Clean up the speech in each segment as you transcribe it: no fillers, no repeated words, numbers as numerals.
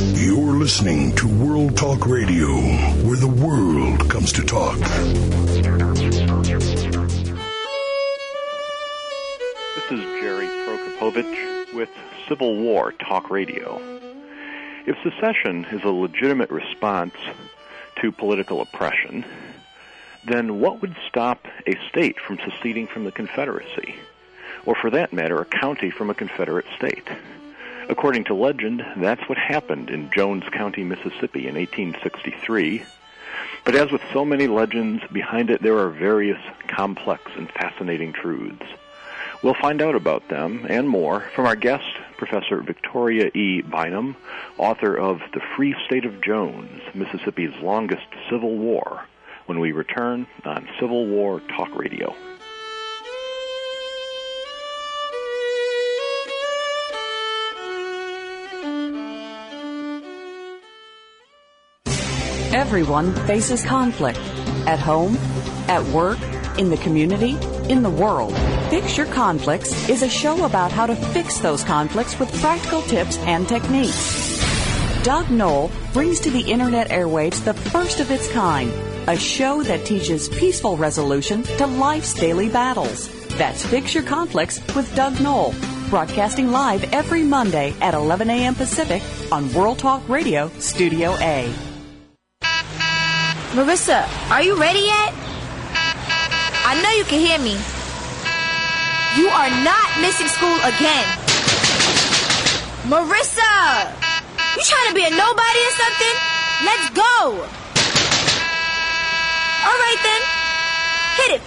You're listening to World Talk Radio, where the world comes to talk. This is Jerry Prokopowicz with Civil War Talk Radio. If secession is a legitimate response to political oppression, then what would stop a state from seceding from the Confederacy? Or for that matter, a county from a Confederate state? According to legend, that's what happened in Jones County, Mississippi in 1863. But as with so many legends, behind it there are various complex and fascinating truths. We'll find out about them and more from our guest, Professor Victoria E. Bynum, author of The Free State of Jones, Mississippi's Longest Civil War, when we return on Civil War Talk Radio. Everyone faces conflict. At home, at work, in the community, in the world. Fix Your Conflicts is a show about how to fix those conflicts with practical tips and techniques. Doug Knoll brings to the internet airwaves the first of its kind, a show that teaches peaceful resolution to life's daily battles. That's Fix Your Conflicts with Doug Knoll, broadcasting live every Monday at 11 a.m. Pacific on World Talk Radio, Studio A. Marissa, are you ready yet? I know you can hear me. You are not missing school again. Marissa! You trying to be a nobody or something? Let's go! All right then. Hit it.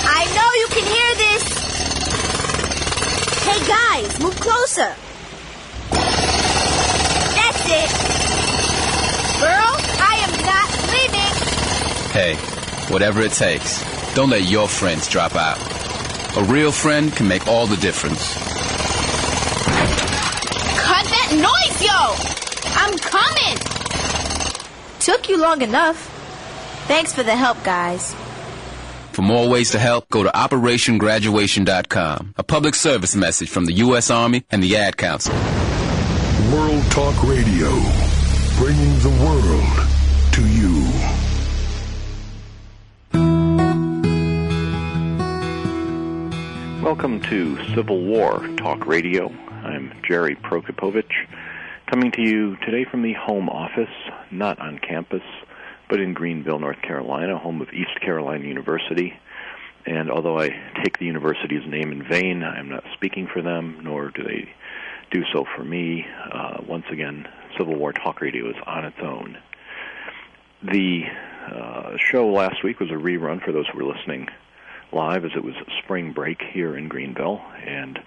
I know you can hear this. Hey guys, move closer. That's it. Girl, I am not leaving. Hey, whatever it takes, don't let your friends drop out. A real friend can make all the difference. Cut that noise, yo! I'm coming! Took you long enough. Thanks for the help, guys. For more ways to help, go to OperationGraduation.com. A public service message from the U.S. Army and the Ad Council. World Talk Radio, bringing the world to you. Welcome to Civil War Talk Radio. I'm Jerry Prokopowicz, coming to you today from the home office, not on campus, but in Greenville, North Carolina, home of East Carolina University. And although I take the university's name in vain, I'm not speaking for them, nor do they do so for me. Once again, Civil War Talk Radio is on its own. The show last week was a rerun for those who were listening live, as it was spring break here in Greenville, and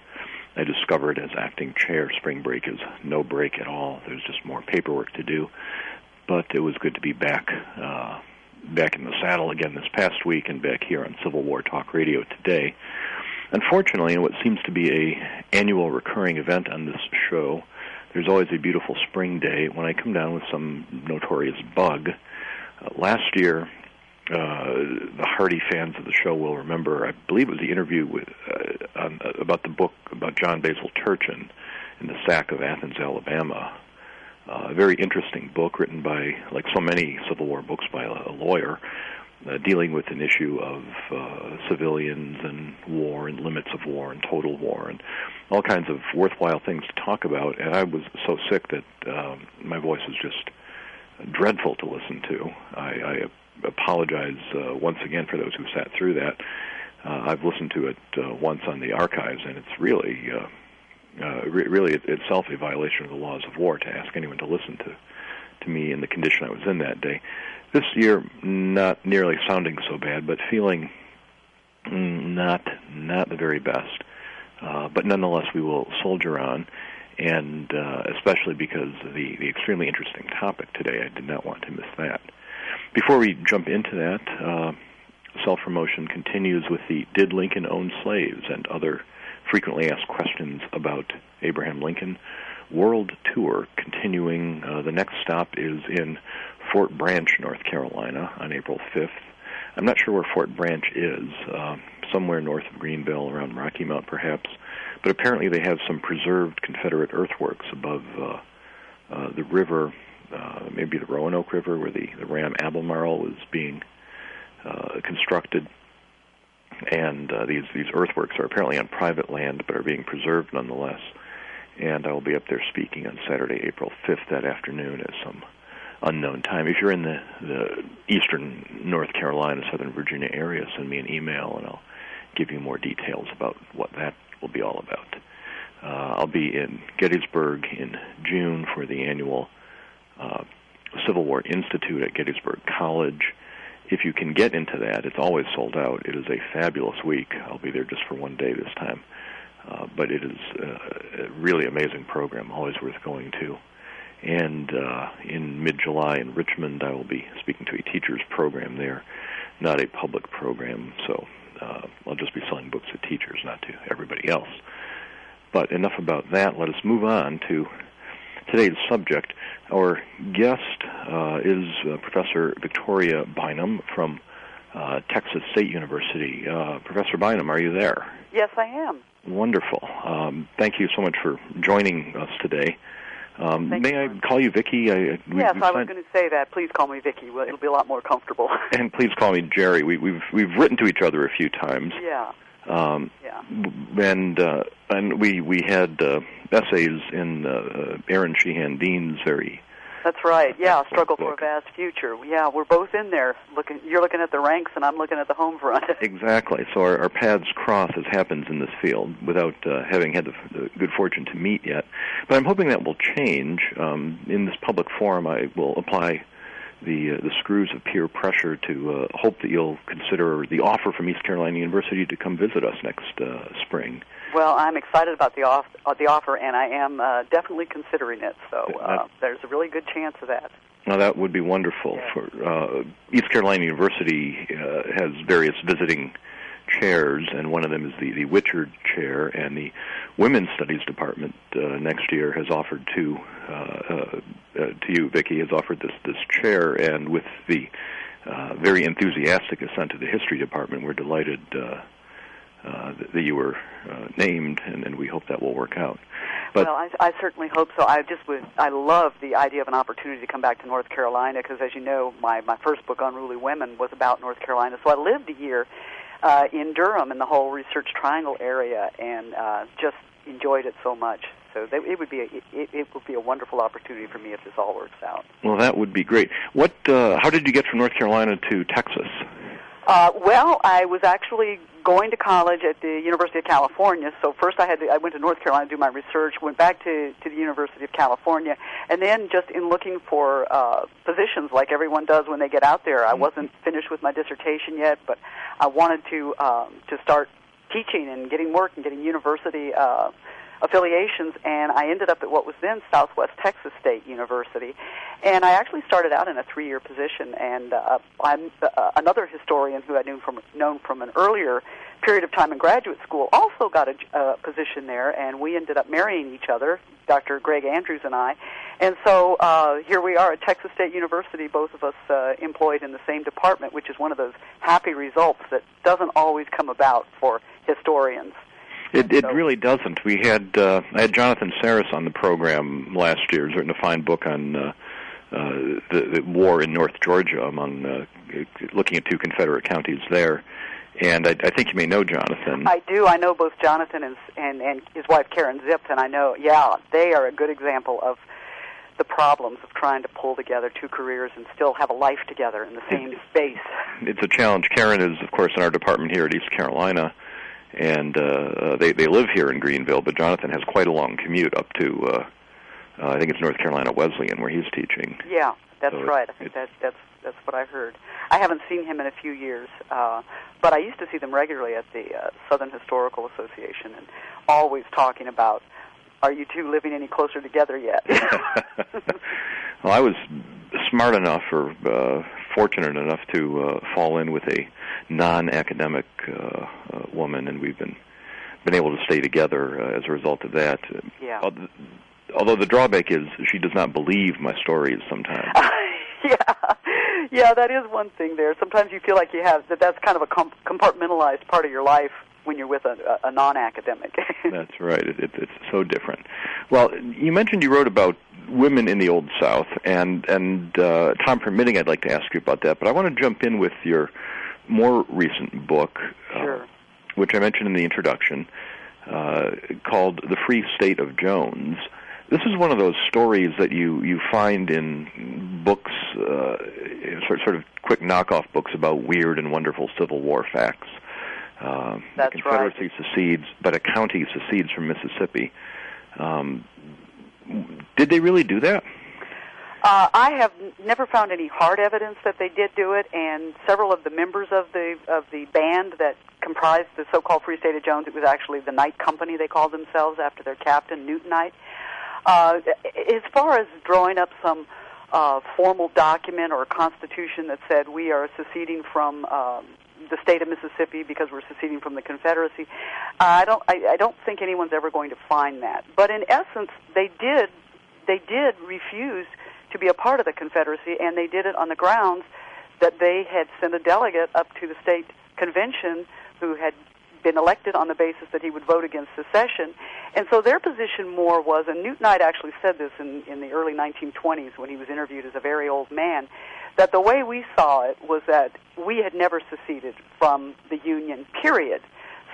I discovered as acting chair spring break is no break at all. There's just more paperwork to do, but it was good to be back in the saddle again this past week and back here on Civil War Talk Radio today. Unfortunately, in what seems to be a annual recurring event on this show, there's always a beautiful spring day when I come down with some notorious bug. Last year, the hardy fans of the show will remember, I believe it was the interview with about the book about John Basil Turchin and the sack of Athens, Alabama. A very interesting book written by, like so many Civil War books, by a lawyer, dealing with an issue of civilians and war and limits of war and total war and all kinds of worthwhile things to talk about. And I was so sick that my voice was just dreadful to listen to. I apologize once again for those who sat through that. I've listened to it once on the archives, and it's really itself a violation of the laws of war to ask anyone to listen to me in the condition I was in that day. This year, not nearly sounding so bad, but feeling not the very best. But nonetheless, we will soldier on, and especially because of the extremely interesting topic today, I did not want to miss that. Before we jump into that, self-promotion continues with the Did Lincoln Own Slaves and other frequently asked questions about Abraham Lincoln world tour continuing. The next stop is in Fort Branch, North Carolina on April 5th. I'm not sure where Fort Branch is, somewhere north of Greenville, around Rocky Mount perhaps, But apparently they have some preserved Confederate earthworks above the river, maybe the Roanoke River, where the ram Albemarle was being constructed. And these earthworks are apparently on private land, but are being preserved nonetheless. And I will be up there speaking on Saturday, April 5th, that afternoon at some unknown time. If you're in the eastern North Carolina, southern Virginia area, send me an email, and I'll give you more details about what that will be all about. I'll be in Gettysburg in June for the annual Civil War Institute at Gettysburg College. If you can get into that, it's always sold out. It is a fabulous week. I'll be there just for one day this time. But it is a really amazing program, always worth going to. And in mid-July in Richmond, I will be speaking to a teacher's program there, not a public program, so I'll just be selling books to teachers, not to everybody else. But enough about that. Let us move on to today's subject. Our guest is Professor Victoria Bynum from Texas State University. Professor Bynum, are you there? Yes, I am. Wonderful. Thank you so much for joining us today. May I call you Vicki? Yes, I was going to say that. Please call me Vicki. It'll be a lot more comfortable. And please call me Jerry. We've written to each other a few times. Yeah. And we had essays in Aaron Sheehan Dean's very. That's right. Yeah, Struggle for a Vast Future. Yeah, we're both in there. You're looking at the ranks, and I'm looking at the home front. Exactly. So our paths cross, as happens in this field, without having had the good fortune to meet yet. But I'm hoping that will change. In this public forum, I will apply the screws of peer pressure to hope that you'll consider the offer from East Carolina University to come visit us next spring. Well, I'm excited about the offer, and I am definitely considering it. So there's a really good chance of that. Now, that would be wonderful. Yeah. For East Carolina University has various visiting chairs, and one of them is the Witcher Chair, and the Women's Studies Department next year has offered to you, Vicki, has offered this chair, and with the very enthusiastic assent of the History Department, we're delighted that you were named, and we hope that will work out. But, well, I certainly hope so. I love the idea of an opportunity to come back to North Carolina, because, as you know, my first book, Unruly Women, was about North Carolina. So I lived a year in Durham in the whole Research Triangle area, and just enjoyed it so much. So it would be a wonderful opportunity for me if this all works out. Well, that would be great. How did you get from North Carolina to Texas? Well, I was actually going to college at the University of California. So first I went to North Carolina to do my research, went back to the University of California, and then just in looking for positions like everyone does when they get out there. I wasn't finished with my dissertation yet, but I wanted to start teaching and getting work and getting university affiliations, and I ended up at what was then Southwest Texas State University. And I actually started out in a 3-year position, and I'm another historian who I'd known from an earlier period of time in graduate school also got a position there, and we ended up marrying each other, Dr. Greg Andrews and I. And so here we are at Texas State University, both of us employed in the same department, which is one of those happy results that doesn't always come about for historians. It really doesn't. I had Jonathan Saris on the program last year. He's written a fine book on the war in North Georgia, among looking at 2 Confederate counties there. And I think you may know Jonathan. I do. I know both Jonathan and his wife Karen Zips, and I know, they are a good example of the problems of trying to pull together 2 careers and still have a life together in the same space. It's a challenge. Karen is, of course, in our department here at East Carolina, and they live here in Greenville, but Jonathan has quite a long commute up to, I think it's North Carolina Wesleyan, where he's teaching. Yeah, that's right. I think that's what I heard. I haven't seen him in a few years, but I used to see them regularly at the Southern Historical Association, and always talking about, are you 2 living any closer together yet? Well, I was smart enough or fortunate enough to fall in with a non-academic woman, and we've been able to stay together as a result of that. Yeah. Although the drawback is she does not believe my stories sometimes. Yeah, that is one thing there. Sometimes you feel like you have that's kind of a compartmentalized part of your life when you're with a non-academic. That's right. It's so different. Well, you mentioned you wrote about women in the Old South, and time permitting, I'd like to ask you about that. But I want to jump in with your more recent book, Sure. Which I mentioned in the introduction, called The Free State of Jones. This is one of those stories that you find in books, sort of quick knockoff books about weird and wonderful Civil War facts. That's the Confederacy right. secedes, but a county secedes from Mississippi. Did they really do that? I have never found any hard evidence that they did do it, and several of the members of the band that comprised the so-called Free State of Jones, it was actually the Knight Company, they called themselves after their captain, Newton Knight. As far as drawing up some formal document or constitution that said we are seceding from the state of Mississippi because we're seceding from the Confederacy, I don't think anyone's ever going to find that. But in essence, they did refuse to be a part of the Confederacy, and they did it on the grounds that they had sent a delegate up to the state convention who had been elected on the basis that he would vote against secession. And so their position more was, and Newton Knight actually said this in the early 1920s when he was interviewed as a very old man, that the way we saw it was that we had never seceded from the Union, period.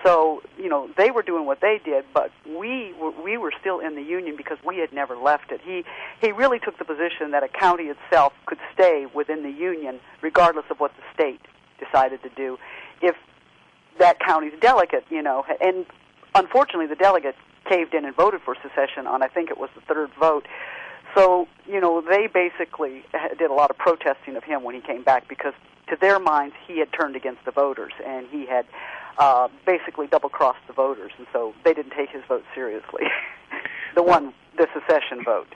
So, they were doing what they did, but we were still in the Union because we had never left it. He really took the position that a county itself could stay within the Union regardless of what the state decided to do. If that county's delegate, and unfortunately the delegate caved in and voted for secession on, I think it was the third vote. So, they basically did a lot of protesting of him when he came back because to their minds he had turned against the voters and he had basically double-crossed the voters, and so they didn't take his vote seriously. The secession vote.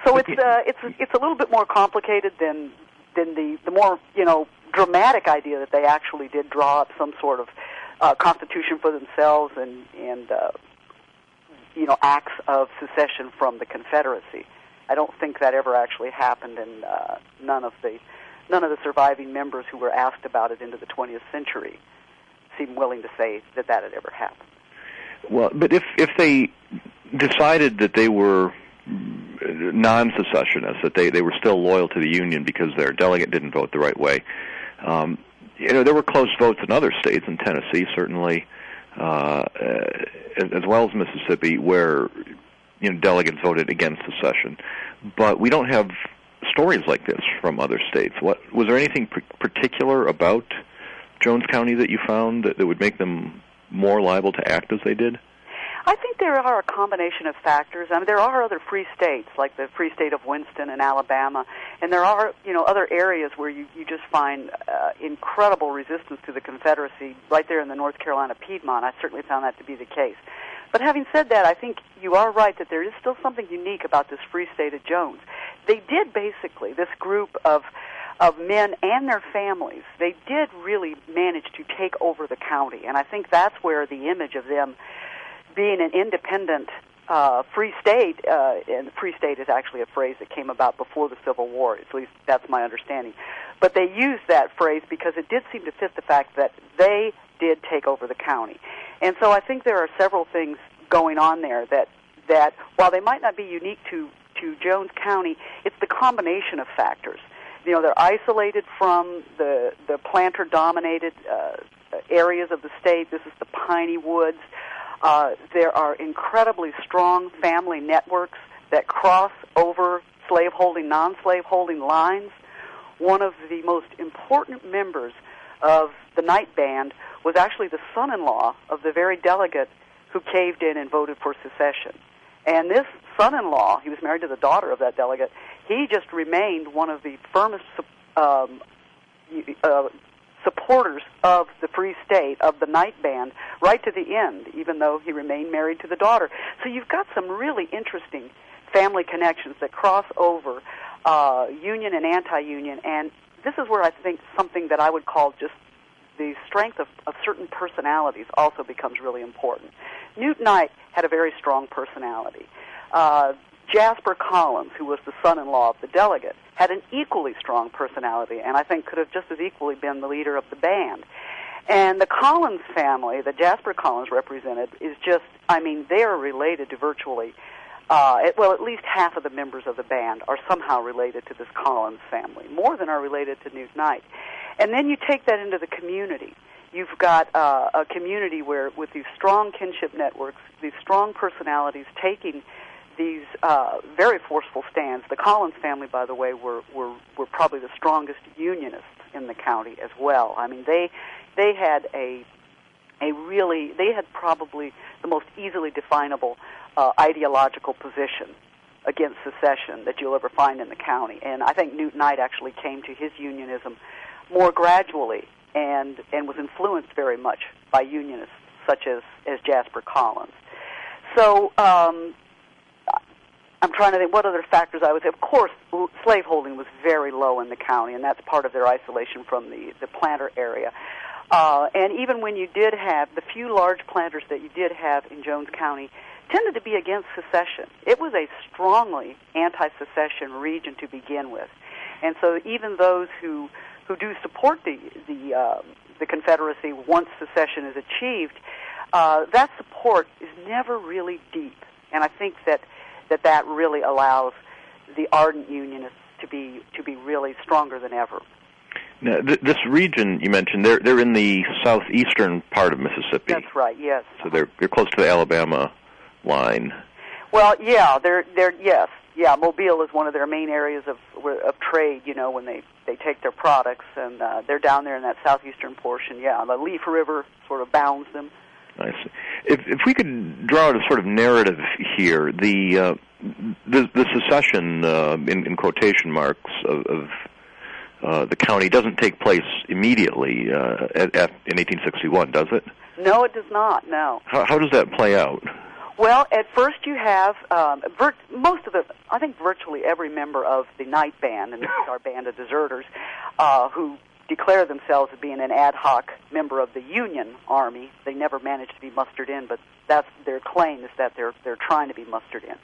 So it's a little bit more complicated than the more dramatic idea that they actually did draw up some sort of constitution for themselves and acts of secession from the Confederacy. I don't think that ever actually happened, and none of the surviving members who were asked about it into the 20th century seem willing to say that had ever happened. Well, but if they decided that they were non-secessionists, that they were still loyal to the Union because their delegate didn't vote the right way, there were close votes in other states, in Tennessee certainly, as well as Mississippi, where delegates voted against secession. But we don't have stories like this from other states. Was there anything particular about Jones County that you found that would make them more liable to act as they did? I think there are a combination of factors. I mean, there are other free states, like the Free State of Winston and Alabama, and there are, other areas where you just find incredible resistance to the Confederacy right there in the North Carolina Piedmont. I certainly found that to be the case. But having said that, I think you are right that there is still something unique about this Free State of Jones. They did basically, this group of men and their families, they did really manage to take over the county, and I think that's where the image of them being an independent free state, and free state is actually a phrase that came about before the Civil War, at least that's my understanding. But they used that phrase because it did seem to fit the fact that they did take over the county. And so I think there are several things going on there that while they might not be unique to Jones County, it's the combination of factors. They're isolated from the planter-dominated areas of the state. This is the piney woods. There are incredibly strong family networks that cross over slaveholding, non-slaveholding lines. One of the most important members of the Knight Band was actually the son-in-law of the very delegate who caved in and voted for secession. And this son-in-law, he was married to the daughter of that delegate, he just remained one of the firmest supporters of the Free State, of the Knight Band, right to the end, even though he remained married to the daughter. So you've got some really interesting family connections that cross over union and anti-union, and this is where I think something that I would call just the strength of certain personalities also becomes really important. Newton Knight had a very strong personality. Jasper Collins, who was the son-in-law of the delegate, had an equally strong personality, and I think could have just as equally been the leader of the band. And the Collins family, that Jasper Collins represented, is just, I mean, they are related to virtually, at least half of the members of the band are somehow related to this Collins family, more than are related to Newt Knight. And then you take that into the community. You've got a community where, with these strong kinship networks, these strong personalities taking these very forceful stands. The Collins family, by the way, were probably the strongest unionists in the county as well. I mean, they had they had probably the most easily definable ideological position against secession that you'll ever find in the county. And I think Newt Knight actually came to his unionism more gradually and was influenced very much by unionists such as Jasper Collins. So I'm trying to think what other factors I would say. Of course, slaveholding was very low in the county, and that's part of their isolation from the planter area. And even when you did have the few large planters that you did have in Jones County, tended to be against secession. It was a strongly anti-secession region to begin with, and so even those who do support the Confederacy once secession is achieved, that support is never really deep, and I think that really allows the ardent unionists to be really stronger than ever. Now, this region you mentioned, they're in the southeastern part of Mississippi. That's right. Yes. So they're close to the Alabama line. Well, yeah, they're yes, yeah. Mobile is one of their main areas of trade. You know, when they take their products, and they're down there in that southeastern portion. Yeah, the Leaf River sort of bounds them. I see. If we could draw out a sort of narrative here, the secession in quotation marks of the county doesn't take place immediately in 1861, does it? No, it does not. No. How does that play out? Well, at first you have I think virtually every member of the Night Band, and this is our band of deserters, who declare themselves as being an ad hoc member of the Union Army. They never managed to be mustered in, but that's their claim, is that they're trying to be mustered in.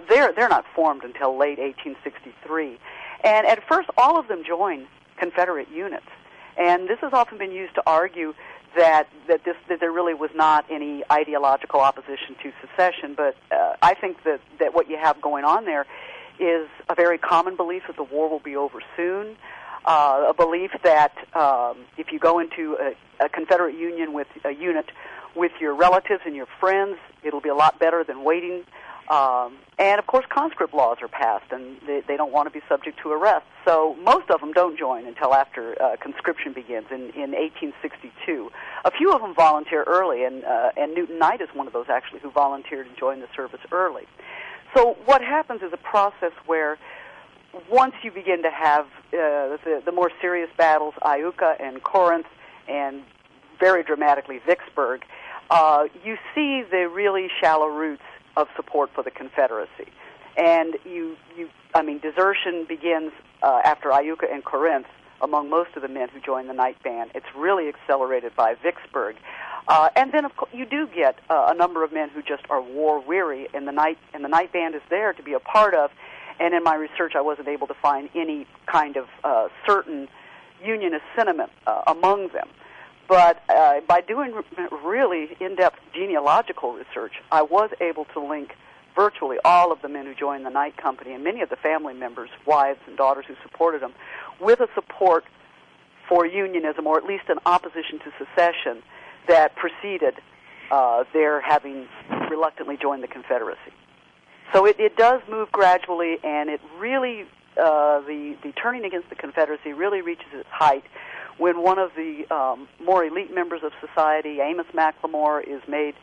They're not formed until late 1863, and at first all of them join Confederate units, and this has often been used to argue that there really was not any ideological opposition to secession, but I think that what you have going on there is a very common belief that the war will be over soon, a belief that if you go into a Confederate Union with a unit with your relatives and your friends, it'll be a lot better than waiting. And, of course, conscript laws are passed, and they don't want to be subject to arrest. So most of them don't join until after conscription begins in 1862. A few of them volunteer early, and Newton Knight is one of those, actually, who volunteered and joined the service early. So what happens is a process where once you begin to have the more serious battles, Iuka and Corinth, and very dramatically Vicksburg, you see the really shallow roots of support for the Confederacy. And desertion begins after Iuka and Corinth among most of the men who join the Night Band. It's really accelerated by Vicksburg. And then, of course, you do get a number of men who just are war-weary, and the Night Band is there to be a part of. And in my research, I wasn't able to find any kind of certain Unionist sentiment among them. But by doing really in-depth genealogical research, I was able to link virtually all of the men who joined the Night Company and many of the family members, wives and daughters who supported them, with a support for unionism, or at least an opposition to secession, that preceded their having reluctantly joined the Confederacy. So it does move gradually, and it really, the turning against the Confederacy really reaches its height when one of the more elite members of society, Amos McLemore, is made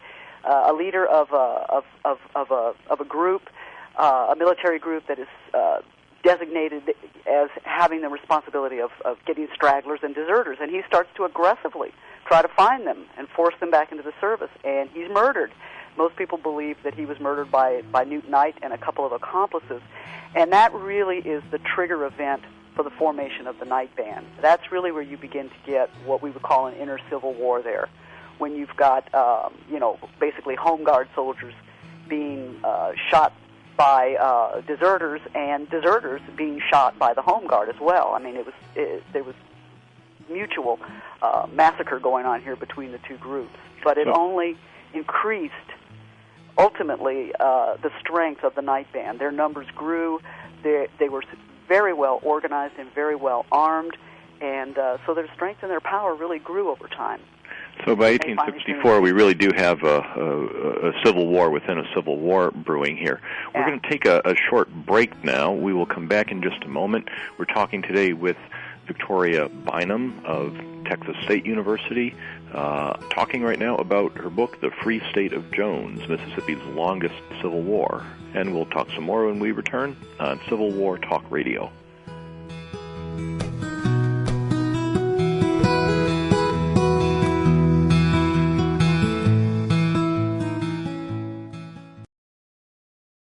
a leader of a group, a military group that is designated as having the responsibility of getting stragglers and deserters, and he starts to aggressively try to find them and force them back into the service, and he's murdered. Most people believe that he was murdered by Newt Knight and a couple of accomplices, and that really is the trigger event for the formation of the Night Band. That's really where you begin to get what we would call an inner civil war there, when you've got, basically Home Guard soldiers being shot by deserters, and deserters being shot by the Home Guard as well. I mean, there was mutual massacre going on here between the two groups. But it only increased, ultimately, the strength of the night band. Their numbers grew. They were very well organized and very well armed, and so their strength and their power really grew over time. So by 1864, we really do have a civil war within a civil war brewing here. We're going to take a short break now. We will come back in just a moment. We're talking today with Victoria Bynum of Texas State University, talking right now about her book, The Free State of Jones, Mississippi's Longest Civil War. And we'll talk some more when we return on Civil War Talk Radio.